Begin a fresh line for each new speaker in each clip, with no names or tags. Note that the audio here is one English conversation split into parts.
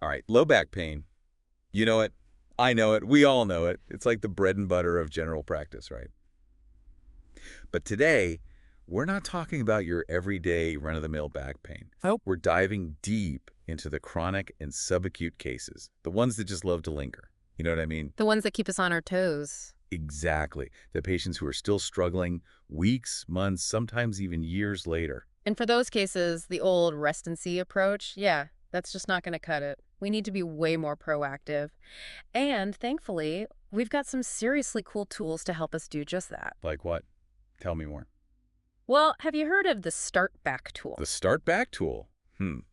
All right, low back pain. You know it. I know it. We all know it. It's like the bread and butter of general practice, right? But today, we're not talking about your everyday run-of-the-mill back pain.
Oh,
We're diving deep into the chronic and subacute cases, the ones that just love to linger. You know what I mean?
the ones that keep us on our toes.
Exactly. The patients who are still struggling weeks, months, sometimes even years later.
And for those cases, the old rest and see approach, yeah, that's just not going to cut it. We need to be way more proactive. And thankfully, we've got some seriously cool tools to help us do just that.
Like what? Tell me more.
Well, have you heard of the Start Back tool?
The Start Back tool.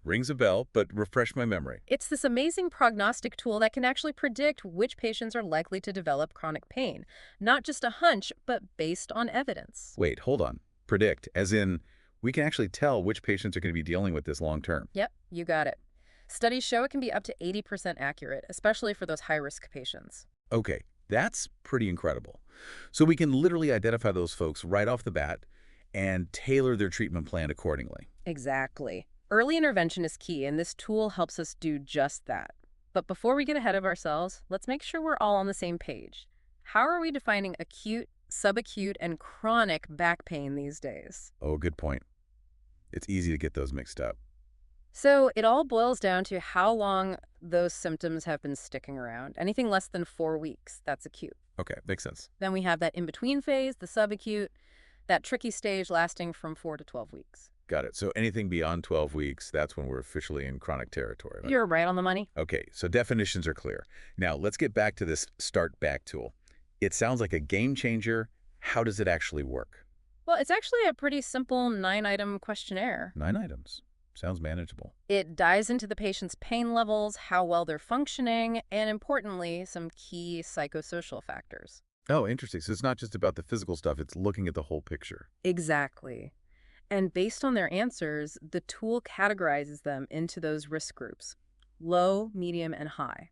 Rings a bell, but refresh my memory.
It's this amazing prognostic tool that can actually predict which patients are likely to develop chronic pain. Not just a hunch, but based on evidence.
Wait, hold on. Predict, as in, we can actually tell which patients are going to be dealing with this long term.
Yep, you got it. Studies show it can be up to 80% accurate, especially for those high-risk patients.
Okay, that's pretty incredible. So we can literally identify those folks right off the bat and tailor their treatment plan accordingly.
Exactly. Early intervention is key, and this tool helps us do just that. But before we get ahead of ourselves, let's make sure we're all on the same page. How are we defining acute, subacute, and chronic back pain these days?
Oh, good point. It's easy to get those mixed up.
So it all boils down to how long those symptoms have been sticking around. Anything less than 4 weeks, that's acute.
Okay, makes sense.
Then we have that in-between phase, the subacute, that tricky stage lasting from 4 to 12 weeks.
Got it. So anything beyond 12 weeks, that's when we're officially in chronic territory, right?
You're right on the money.
Okay, so definitions are clear. Now, let's get back to this Start Back tool. It sounds like a game changer. How does it actually work?
Well, it's actually a pretty simple 9-item questionnaire.
9 items. Sounds manageable.
It dives into the patient's pain levels, how well they're functioning, and importantly, some key psychosocial factors.
Oh, interesting. So it's not just about the physical stuff, it's looking at the whole picture.
Exactly. And based on their answers, the tool categorizes them into those risk groups: low, medium, and high.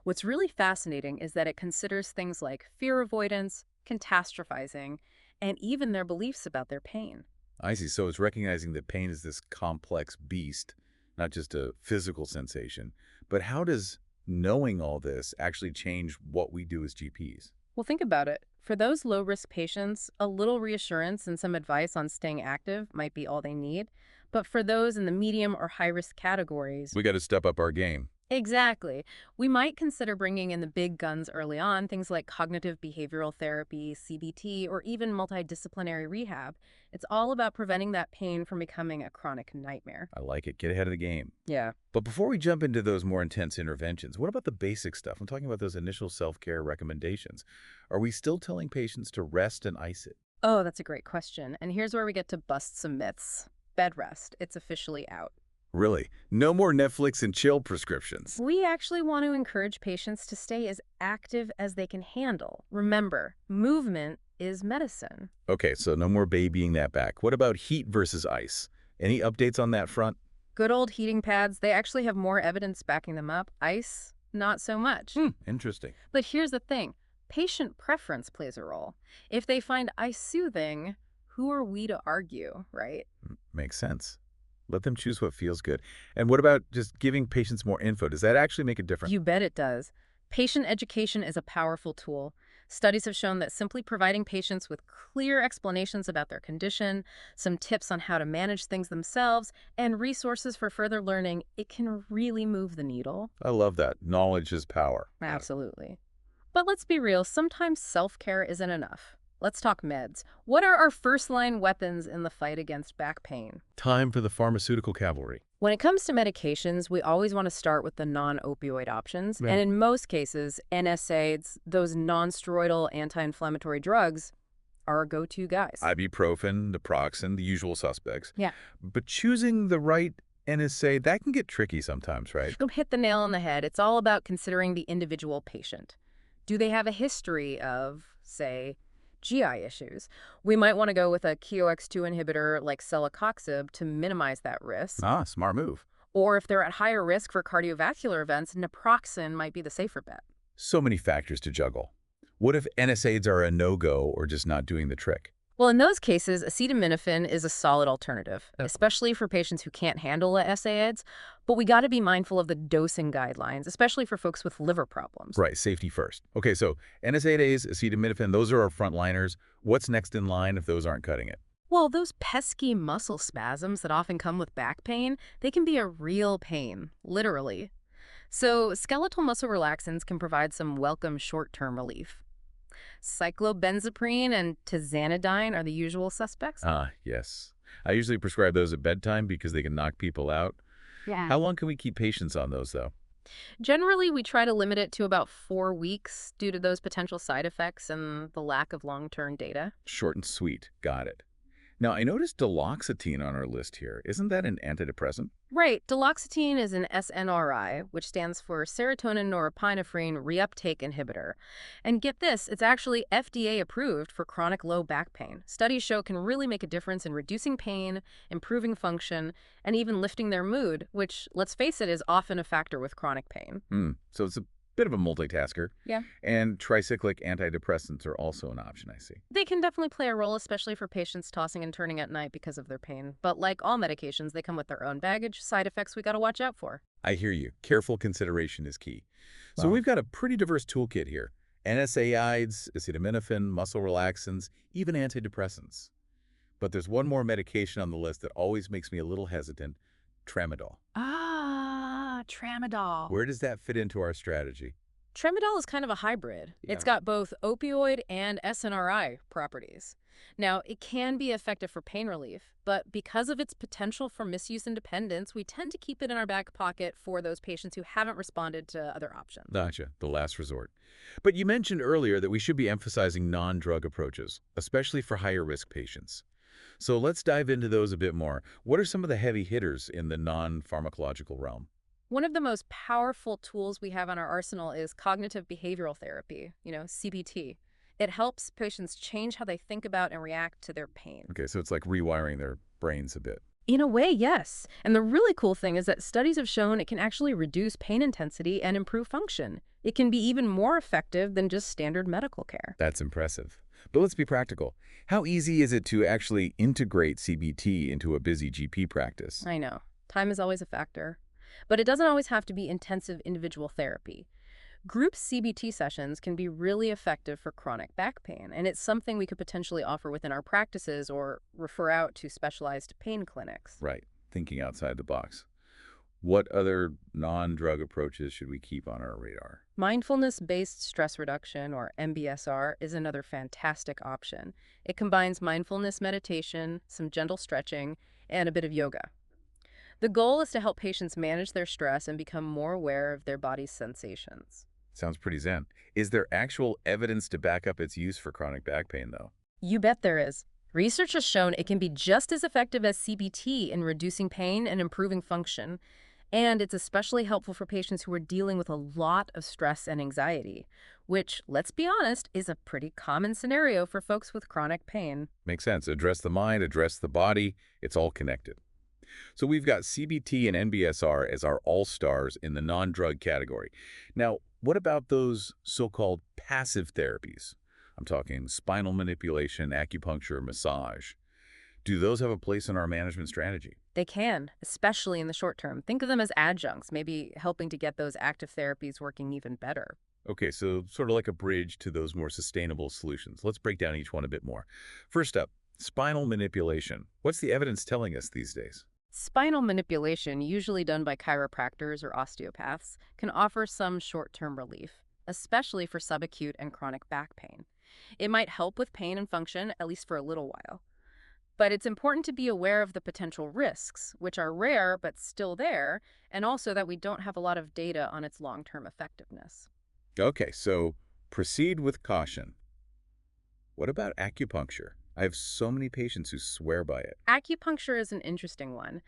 What's really fascinating is that it considers things like fear avoidance, catastrophizing, and even their beliefs about their pain.
I see. So it's recognizing that pain is this complex beast, not just a physical sensation. But how does knowing all this actually change what we do as GPs?
Well, think about it. For those low-risk patients, a little reassurance and some advice on staying active might be all they need. But for those in the medium or high-risk categories,
We got to step up our game.
exactly, we might consider bringing in the big guns early on, things like cognitive behavioral therapy, CBT, or even multidisciplinary rehab. It's all about preventing that pain from becoming a chronic nightmare.
I like it. Get ahead of the game.
Yeah.
But before we jump into those more intense interventions, what about the basic stuff? I'm talking about those initial self-care recommendations. Are we still telling patients to rest and ice it?
Oh, that's a great question. And here's where we get to bust some myths. Bed rest, it's officially out.
Really? No more Netflix and chill prescriptions.
We actually want to encourage patients to stay as active as they can handle. Remember, movement is medicine.
Okay, so no more babying that back. What about heat versus ice? Any updates on that front?
Good old heating pads, they actually have more evidence backing them up. Ice, not so much.
Interesting.
But here's the thing. Patient preference plays a role. If they find ice soothing, who are we to argue, right?
Makes sense. Let them choose what feels good. And what about just giving patients more info? Does that actually make a difference?
You bet it does. Patient education is a powerful tool. Studies have shown that simply providing patients with clear explanations about their condition, some tips on how to manage things themselves, and resources for further learning, it can really move the needle.
I love that. Knowledge is power.
Absolutely. But let's be real, sometimes self-care isn't enough. Let's talk meds. What are our first-line weapons in the fight against back pain?
Time for the pharmaceutical cavalry.
When it comes to medications, we always want to start with the non-opioid options.
Right.
And in most cases, NSAIDs, those non-steroidal anti-inflammatory drugs, are our go-to guys.
Ibuprofen, naproxen, the usual suspects.
Yeah.
But choosing the right NSA, that can get tricky sometimes, right?
You hit the nail on the head. It's all about considering the individual patient. Do they have a history of, say, GI issues? We might want to go with a KOX2 inhibitor like celecoxib to minimize that risk.
Ah, smart move.
Or if they're at higher risk for cardiovascular events, naproxen might be the safer bet.
So many factors to juggle. What if NSAIDs are a no-go or just not doing the trick?
Well, in those cases, acetaminophen is a solid alternative,
Oh.
especially for patients who can't handle SAIDs. But we got to be mindful of the dosing guidelines, especially for folks with liver problems.
Right, safety first. Okay, so NSAIDs, acetaminophen, those are our frontliners. What's next in line if those aren't cutting it?
Well, those pesky muscle spasms that often come with back pain, they can be a real pain, literally. So, skeletal muscle relaxants can provide some welcome short-term relief. Cyclobenzaprine and tizanidine are the usual suspects.
Ah, yes. I usually prescribe those at bedtime because they can knock people out.
Yeah.
How long can we keep patients on those, though?
Generally, we try to limit it to about 4 weeks due to those potential side effects and the lack of long-term data.
Short and sweet. Got it. Now, I noticed duloxetine on our list here. Isn't that an antidepressant?
Right, duloxetine is an SNRI, which stands for serotonin norepinephrine reuptake inhibitor. And get this, it's actually FDA approved for chronic low back pain. Studies show it can really make a difference in reducing pain, improving function, and even lifting their mood, which, let's face it, is often a factor with chronic pain.
So it's a bit of a multitasker.
Yeah.
And tricyclic antidepressants are also an option, I see.
They can definitely play a role, especially for patients tossing and turning at night because of their pain. But like all medications, they come with their own baggage, side effects we got to watch out for.
I hear you. Careful consideration is key. So
Wow.
we've got a pretty diverse toolkit here. NSAIDs, acetaminophen, muscle relaxants, even antidepressants. But there's one more medication on the list that always makes me a little hesitant, tramadol.
Tramadol.
Where does that fit into our strategy?
Tramadol is kind of a hybrid.
Yeah.
It's got both opioid and SNRI properties. Now, it can be effective for pain relief, but because of its potential for misuse and dependence, we tend to keep it in our back pocket for those patients who haven't responded to other options.
Gotcha, the last resort. But you mentioned earlier that we should be emphasizing non-drug approaches, especially for higher risk patients. So let's dive into those a bit more. What are some of the heavy hitters in the non-pharmacological realm?
One of the most powerful tools we have on our arsenal is cognitive behavioral therapy, CBT. It helps patients change how they think about and react to their pain.
Okay, so it's like rewiring their brains a bit.
In a way, yes. And the really cool thing is that studies have shown it can actually reduce pain intensity and improve function. It can be even more effective than just standard medical care.
That's impressive. But let's be practical. How easy is it to actually integrate CBT into a busy GP practice?
I know. Time is always a factor. But it doesn't always have to be intensive individual therapy. Group CBT sessions can be really effective for chronic back pain, and it's something we could potentially offer within our practices or refer out to specialized pain clinics.
Right, thinking outside the box. What other non-drug approaches should we keep on our radar?
Mindfulness-based stress reduction, or MBSR, is another fantastic option. It combines mindfulness meditation, some gentle stretching, and a bit of yoga. The goal is to help patients manage their stress and become more aware of their body's sensations.
Sounds pretty zen. Is there actual evidence to back up its use for chronic back pain, though?
You bet there is. Research has shown it can be just as effective as CBT in reducing pain and improving function. And it's especially helpful for patients who are dealing with a lot of stress and anxiety, which, let's be honest, is a pretty common scenario for folks with chronic pain.
Makes sense. Address the mind, address the body. It's all connected. So we've got CBT and NBSR as our all-stars in the non-drug category. Now, what about those so-called passive therapies? I'm talking spinal manipulation, acupuncture, massage. Do those have a place in our management strategy?
They can, especially in the short term. Think of them as adjuncts, maybe helping to get those active therapies working even better.
Okay, so sort of like a bridge to those more sustainable solutions. Let's break down each one a bit more. First up, spinal manipulation. What's the evidence telling us these days?
Spinal manipulation, usually done by chiropractors or osteopaths, can offer some short-term relief, especially for subacute and chronic back pain. It might help with pain and function, at least for a little while. But it's important to be aware of the potential risks, which are rare but still there, and also that we don't have a lot of data on its long-term effectiveness.
Okay, so proceed with caution. What about acupuncture? I have so many patients who swear by it.
Acupuncture is an interesting one.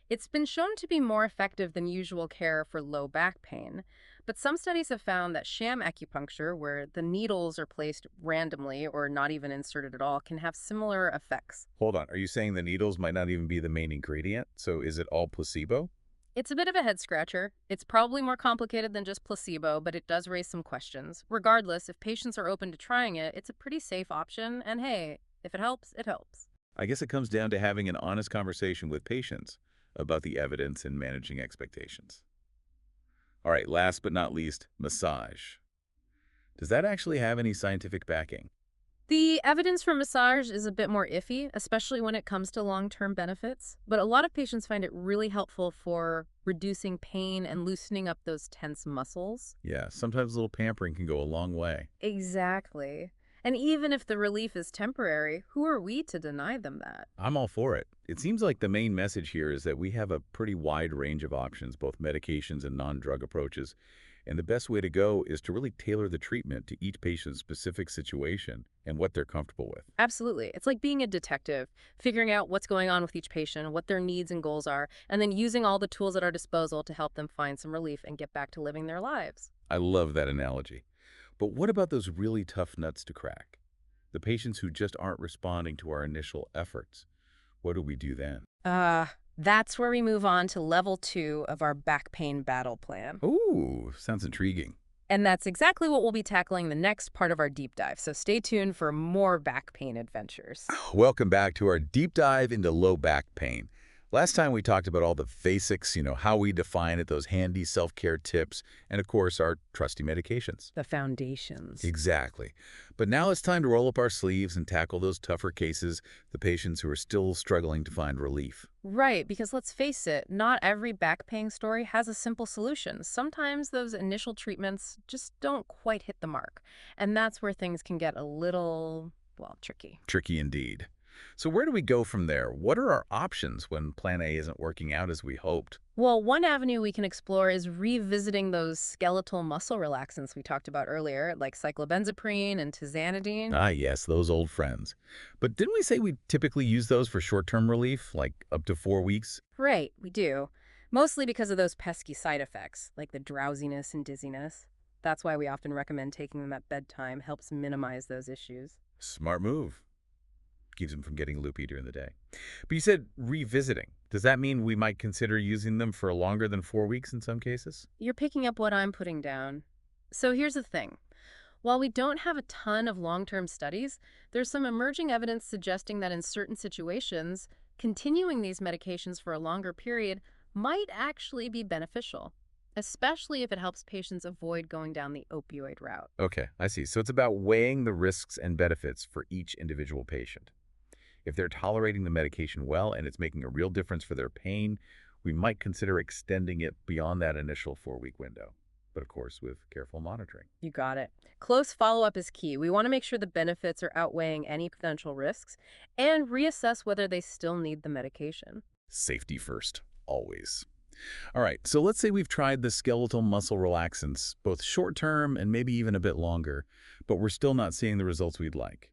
It's been shown to be more effective than usual care for low back pain, but some studies have found that sham acupuncture, where the needles are placed randomly or not even inserted at all, can have similar effects.
Hold on, are you saying the needles might not even be the main ingredient? So is it all placebo?
It's a bit of a head scratcher. It's probably more complicated than just placebo, but it does raise some questions. Regardless, if patients are open to trying it, it's a pretty safe option, and hey, If it helps, it helps.
I guess it comes down to having an honest conversation with patients about the evidence and managing expectations. All right, last but not least, massage. Does that actually have any scientific backing?
The evidence for massage is a bit more iffy, especially when it comes to long-term benefits, but a lot of patients find it really helpful for reducing pain and loosening up those tense muscles.
Yeah, sometimes a little pampering can go a long way.
Exactly. And even if the relief is temporary, who are we to deny them that?
I'm all for it. It seems like the main message here is that we have a pretty wide range of options, both medications and non-drug approaches, and the best way to go is to really tailor the treatment to each patient's specific situation and what they're comfortable with.
Absolutely. It's like being a detective, figuring out what's going on with each patient, what their needs and goals are, and then using all the tools at our disposal to help them find some relief and get back to living their lives.
I love that analogy. But what about those really tough nuts to crack? The patients who just aren't responding to our initial efforts. What do we do then?
That's where we move on to level 2 of our back pain battle plan.
Ooh, sounds intriguing.
And that's exactly what we'll be tackling the next part of our deep dive. So stay tuned for more back pain adventures.
Welcome back to our deep dive into low back pain. Last time we talked about all the basics, how we define it, those handy self-care tips, and of course our trusty medications.
The foundations.
Exactly. But now it's time to roll up our sleeves and tackle those tougher cases, the patients who are still struggling to find relief.
Right, because let's face it, not every back pain story has a simple solution. Sometimes those initial treatments just don't quite hit the mark. And that's where things can get a little, well, tricky.
Tricky indeed. So where do we go from there? What are our options when plan A isn't working out as we hoped?
Well, one avenue we can explore is revisiting those skeletal muscle relaxants we talked about earlier, like cyclobenzaprine and tizanidine.
Ah, yes, those old friends. But didn't we say we typically use those for short-term relief, like up to 4 weeks?
Right, we do. Mostly because of those pesky side effects, like the drowsiness and dizziness. That's why we often recommend taking them at bedtime, helps minimize those issues.
Smart move. Keeps them from getting loopy during the day. But you said revisiting. Does that mean we might consider using them for longer than 4 weeks in some cases?
You're picking up what I'm putting down. So here's the thing. While we don't have a ton of long-term studies, there's some emerging evidence suggesting that in certain situations, continuing these medications for a longer period might actually be beneficial, especially if it helps patients avoid going down the opioid route.
Okay, I see. So it's about weighing the risks and benefits for each individual patient. If they're tolerating the medication well and it's making a real difference for their pain, we might consider extending it beyond that initial 4-week window. But of course, with careful monitoring.
You got it. Close follow-up is key. We want to make sure the benefits are outweighing any potential risks and reassess whether they still need the medication.
Safety first, always. All right, so let's say we've tried the skeletal muscle relaxants, both short-term and maybe even a bit longer, but we're still not seeing the results we'd like.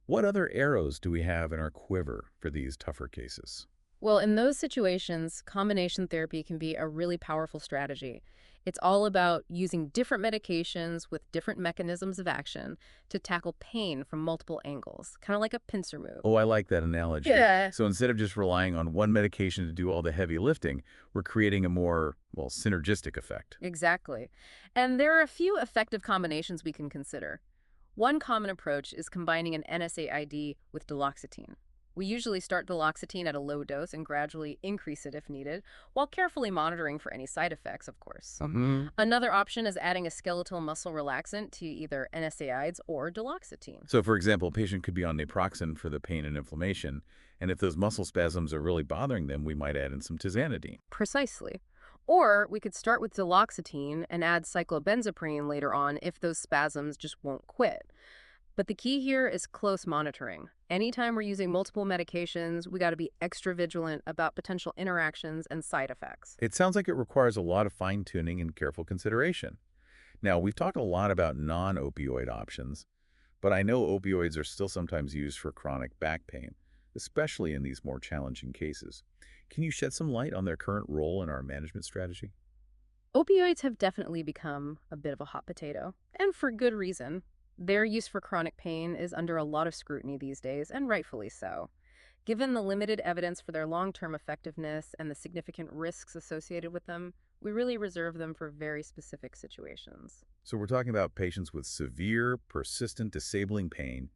What other arrows do we have in our quiver for these tougher cases?
Well, in those situations, combination therapy can be a really powerful strategy. It's all about using different medications with different mechanisms of action to tackle pain from multiple angles, kind of like a pincer move.
Oh, I like that analogy.
Yeah.
So instead of just relying on one medication to do all the heavy lifting, we're creating a more, well, synergistic effect.
Exactly. And there are a few effective combinations we can consider. One common approach is combining an NSAID with duloxetine. We usually start duloxetine at a low dose and gradually increase it if needed, while carefully monitoring for any side effects, of course. Another option is adding a skeletal muscle relaxant to either NSAIDs or duloxetine.
So, for example, a patient could be on naproxen for the pain and inflammation, and if those muscle spasms are really bothering them, we might add in some tizanidine.
Precisely. Or we could start with duloxetine and add cyclobenzaprine later on if those spasms just won't quit. But the key here is close monitoring. Anytime we're using multiple medications, we got to be extra vigilant about potential interactions and side effects.
It sounds like it requires a lot of fine-tuning and careful consideration. Now, we've talked a lot about non-opioid options, but I know opioids are still sometimes used for chronic back pain, especially in these more challenging cases. Can you shed some light on their current role in our management strategy?
Opioids have definitely become a bit of a hot potato, and for good reason. Their use for chronic pain is under a lot of scrutiny these days, and rightfully so. Given the limited evidence for their long-term effectiveness and the significant risks associated with them, we really reserve them for very specific situations.
So we're talking about patients with severe, persistent, disabling pain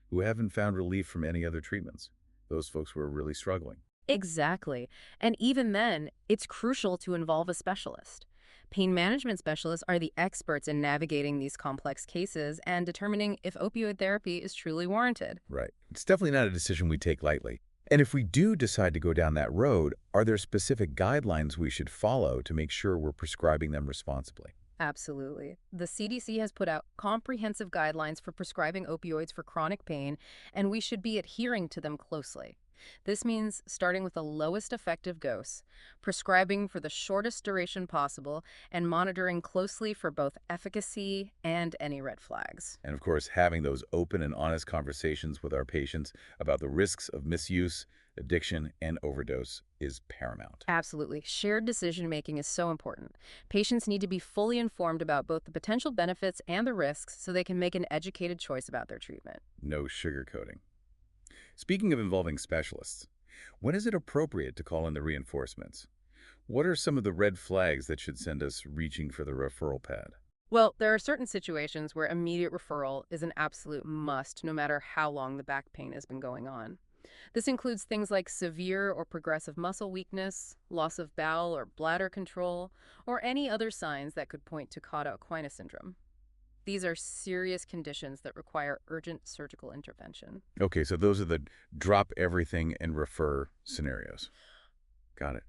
who haven't found relief from any other treatments. Those folks who are really struggling.
Exactly. And even then, it's crucial to involve a specialist. Pain management specialists are the experts in navigating these complex cases and determining if opioid therapy is truly warranted.
Right. It's definitely not a decision we take lightly. And if we do decide to go down that road, are there specific guidelines we should follow to make sure we're prescribing them responsibly?
Absolutely. The CDC has put out comprehensive guidelines for prescribing opioids for chronic pain, and we should be adhering to them closely. This means starting with the lowest effective dose, prescribing for the shortest duration possible, and monitoring closely for both efficacy and any red flags.
And of course, having those open and honest conversations with our patients about the risks of misuse, addiction, and overdose is paramount.
Absolutely. Shared decision-making is so important. Patients need to be fully informed about both the potential benefits and the risks so they can make an educated choice about their treatment.
No sugarcoating. Speaking of involving specialists, when is it appropriate to call in the reinforcements? What are some of the red flags that should send us reaching for the referral pad?
Well, there are certain situations where immediate referral is an absolute must, no matter how long the back pain has been going on. This includes things like severe or progressive muscle weakness, loss of bowel or bladder control, or any other signs that could point to cauda equina syndrome. These are serious conditions that require urgent surgical intervention.
Okay, so those are the drop everything and refer scenarios. Got it.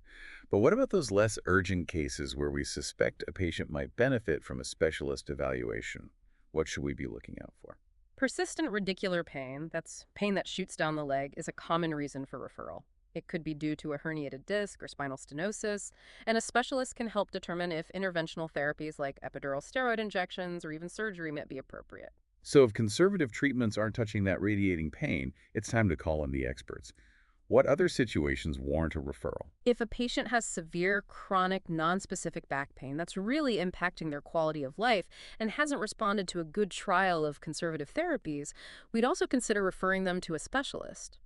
But what about those less urgent cases where we suspect a patient might benefit from a specialist evaluation? What should we be looking out for?
Persistent radicular pain, that's pain that shoots down the leg, is a common reason for referral. It could be due to a herniated disc or spinal stenosis, and a specialist can help determine if interventional therapies like epidural steroid injections or even surgery might be appropriate.
So if conservative treatments aren't touching that radiating pain, it's time to call in the experts. What other situations warrant a referral?
If a patient has severe, chronic, nonspecific back pain that's really impacting their quality of life and hasn't responded to a good trial of conservative therapies, we'd also consider referring them to a specialist.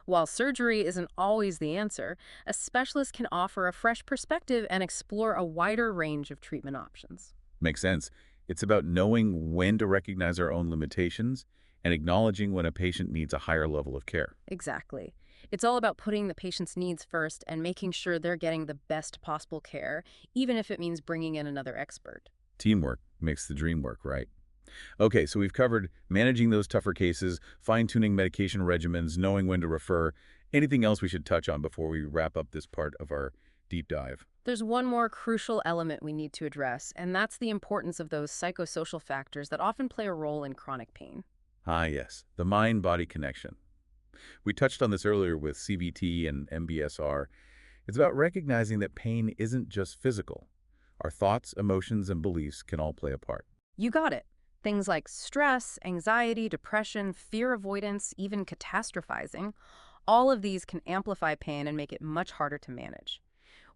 While surgery isn't always the answer, a specialist can offer a fresh perspective and explore a wider range of treatment options.
Makes sense. It's about knowing when to recognize our own limitations and acknowledging when a patient needs a higher level of care.
Exactly. It's all about putting the patient's needs first and making sure they're getting the best possible care, even if it means bringing in another expert.
Teamwork makes the dream work, right? Okay, so we've covered managing those tougher cases, fine-tuning medication regimens, knowing when to refer. Anything else we should touch on before we wrap up this part of our deep dive?
There's one more crucial element we need to address, and that's the importance of those psychosocial factors that often play a role in chronic pain.
Ah, yes, the mind-body connection. We touched on this earlier with CBT and MBSR. It's about recognizing that pain isn't just physical. Our thoughts, emotions, and beliefs can all play a part.
You got it. Things like stress, anxiety, depression, fear avoidance, even catastrophizing, all of these can amplify pain and make it much harder to manage.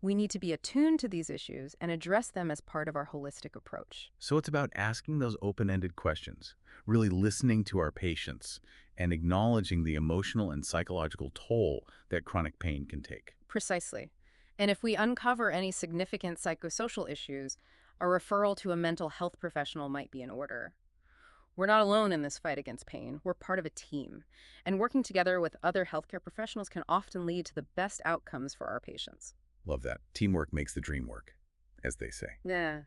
We need to be attuned to these issues and address them as part of our holistic approach.
So it's about asking those open-ended questions, really listening to our patients, and acknowledging the emotional and psychological toll that chronic pain can take.
Precisely. And if we uncover any significant psychosocial issues, a referral to a mental health professional might be in order. We're not alone in this fight against pain. We're part of a team. And working together with other healthcare professionals can often lead to the best outcomes for our patients.
Love that. Teamwork makes the dream work, as they say.
Yeah.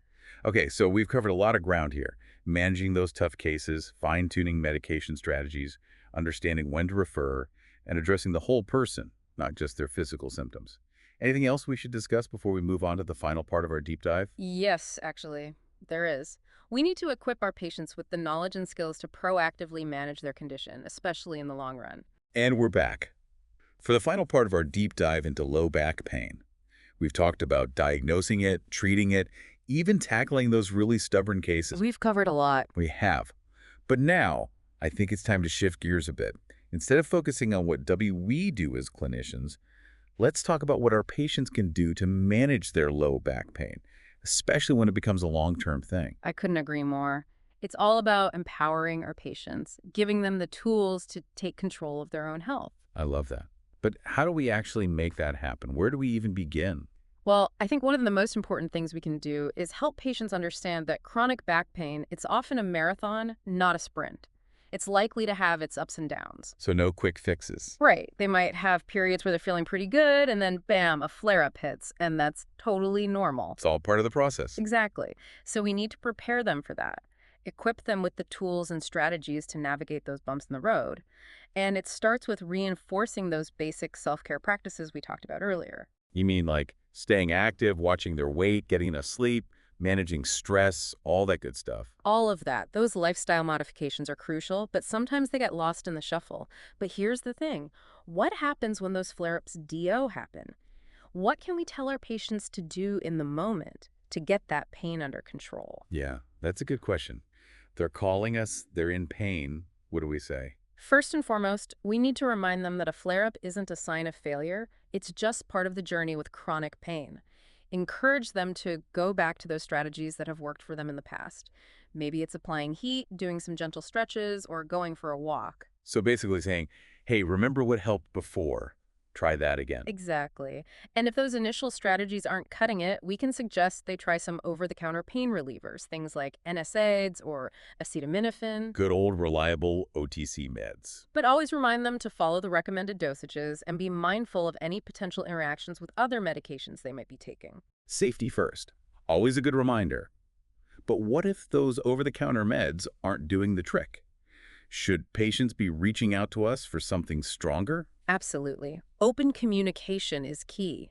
Okay, so we've covered a lot of ground here. Managing those tough cases, fine-tuning medication strategies, understanding when to refer, and addressing the whole person, not just their physical symptoms. Anything else we should discuss before we move on to the final part of our deep dive?
Yes, actually, there is. We need to equip our patients with the knowledge and skills to proactively manage their condition, especially in the long run.
And we're back. For the final part of our deep dive into low back pain, we've talked about diagnosing it, treating it, even tackling those really stubborn cases.
We've covered a lot.
We have. But now, I think it's time to shift gears a bit. Instead of focusing on what we do as clinicians, let's talk about what our patients can do to manage their low back pain, especially when it becomes a long-term thing.
I couldn't agree more. It's all about empowering our patients, giving them the tools to take control of their own health.
I love that. But how do we actually make that happen? Where do we even begin?
Well, I think one of the most important things we can do is help patients understand that chronic back pain, it's often a marathon, not a sprint. It's likely to have its ups and downs.
So no quick fixes.
Right. They might have periods where they're feeling pretty good, and then bam, a flare-up hits, and that's totally normal.
It's all part of the process.
Exactly. So we need to prepare them for that. Equip them with the tools and strategies to navigate those bumps in the road. And it starts with reinforcing those basic self-care practices we talked about earlier.
You mean like staying active, watching their weight, getting enough sleep, managing stress, all that good stuff?
All of that, those lifestyle modifications are crucial, but sometimes they get lost in the shuffle. But here's the thing. What happens when those flare-ups DO happen? What can we tell our patients to do in the moment to get that pain under control?
Yeah, that's a good question. They're calling us, they're in pain. What do we say?
First and foremost, we need to remind them that a flare-up isn't a sign of failure. It's just part of the journey with chronic pain. Encourage them to go back to those strategies that have worked for them in the past. Maybe it's applying heat, doing some gentle stretches, or going for a walk.
So basically saying, hey, remember what helped before? Try that again.
Exactly. And if those initial strategies aren't cutting it, we can suggest they try some over-the-counter pain relievers, things like NSAIDs or acetaminophen.
Good old reliable OTC meds.
But always remind them to follow the recommended dosages and be mindful of any potential interactions with other medications they might be taking.
Safety first. Always a good reminder. But what if those over-the-counter meds aren't doing the trick? Should patients be reaching out to us for something stronger?
Absolutely. Open communication is key.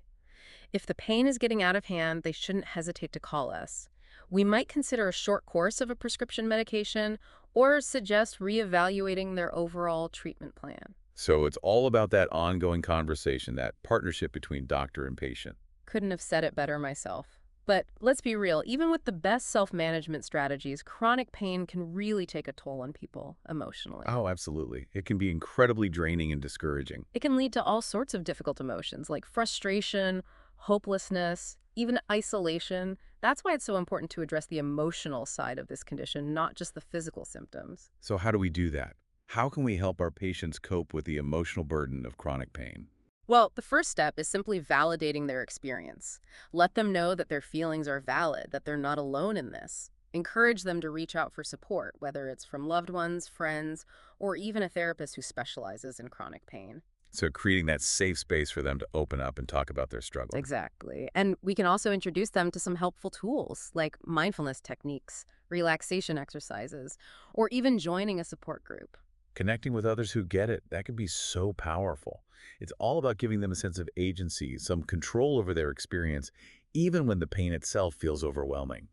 If the pain is getting out of hand, they shouldn't hesitate to call us. We might consider a short course of a prescription medication or suggest reevaluating their overall treatment plan.
So it's all about that ongoing conversation, that partnership between doctor and patient.
Couldn't have said it better myself. But let's be real, even with the best self-management strategies, chronic pain can really take a toll on people emotionally.
Oh, absolutely. It can be incredibly draining and discouraging.
It can lead to all sorts of difficult emotions like frustration, hopelessness, even isolation. That's why it's so important to address the emotional side of this condition, not just the physical symptoms.
So how do we do that? How can we help our patients cope with the emotional burden of chronic pain?
Well, the first step is simply validating their experience. Let them know that their feelings are valid, that they're not alone in this. Encourage them to reach out for support, whether it's from loved ones, friends, or even a therapist who specializes in chronic pain.
So creating that safe space for them to open up and talk about their struggle.
Exactly. And we can also introduce them to some helpful tools like mindfulness techniques, relaxation exercises, or even joining a support group.
Connecting with others who get it, that can be so powerful. It's all about giving them a sense of agency, some control over their experience, even when the pain itself feels overwhelming.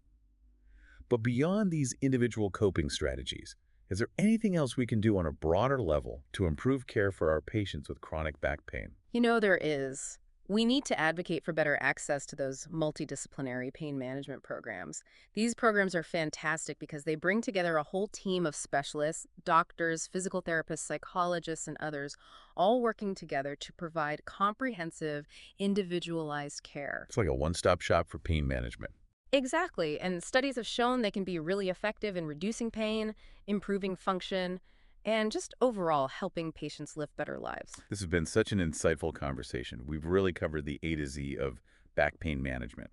But beyond these individual coping strategies, is there anything else we can do on a broader level to improve care for our patients with chronic back pain?
You know, there is. We need to advocate for better access to those multidisciplinary pain management programs. These programs are fantastic because they bring together a whole team of specialists, doctors, physical therapists, psychologists, and others, all working together to provide comprehensive, individualized care.
It's like a one-stop shop for pain management.
Exactly, and studies have shown they can be really effective in reducing pain, improving function, and just overall helping patients live better lives.
This has been such an insightful conversation. We've really covered the A to Z of back pain management.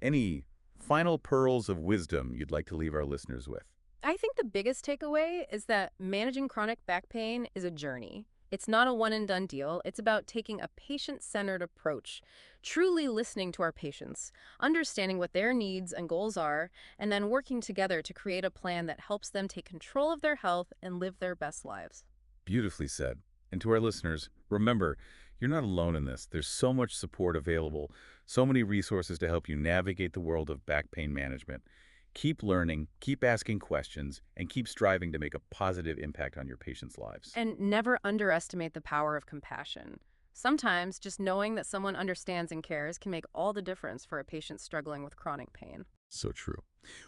Any final pearls of wisdom you'd like to leave our listeners with?
I think the biggest takeaway is that managing chronic back pain is a journey. It's not a one-and-done deal. It's about taking a patient-centered approach, truly listening to our patients, understanding what their needs and goals are, and then working together to create a plan that helps them take control of their health and live their best lives.
Beautifully said. And to our listeners, remember, you're not alone in this. There's so much support available, so many resources to help you navigate the world of back pain management. Keep learning, keep asking questions, and keep striving to make a positive impact on your patients' lives.
And never underestimate the power of compassion. Sometimes just knowing that someone understands and cares can make all the difference for a patient struggling with chronic pain.
So true.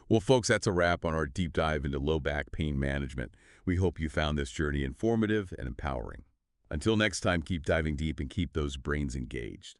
Well, folks, that's a wrap on our deep dive into low back pain management. We hope you found this journey informative and empowering. Until next time, keep diving deep and keep those brains engaged.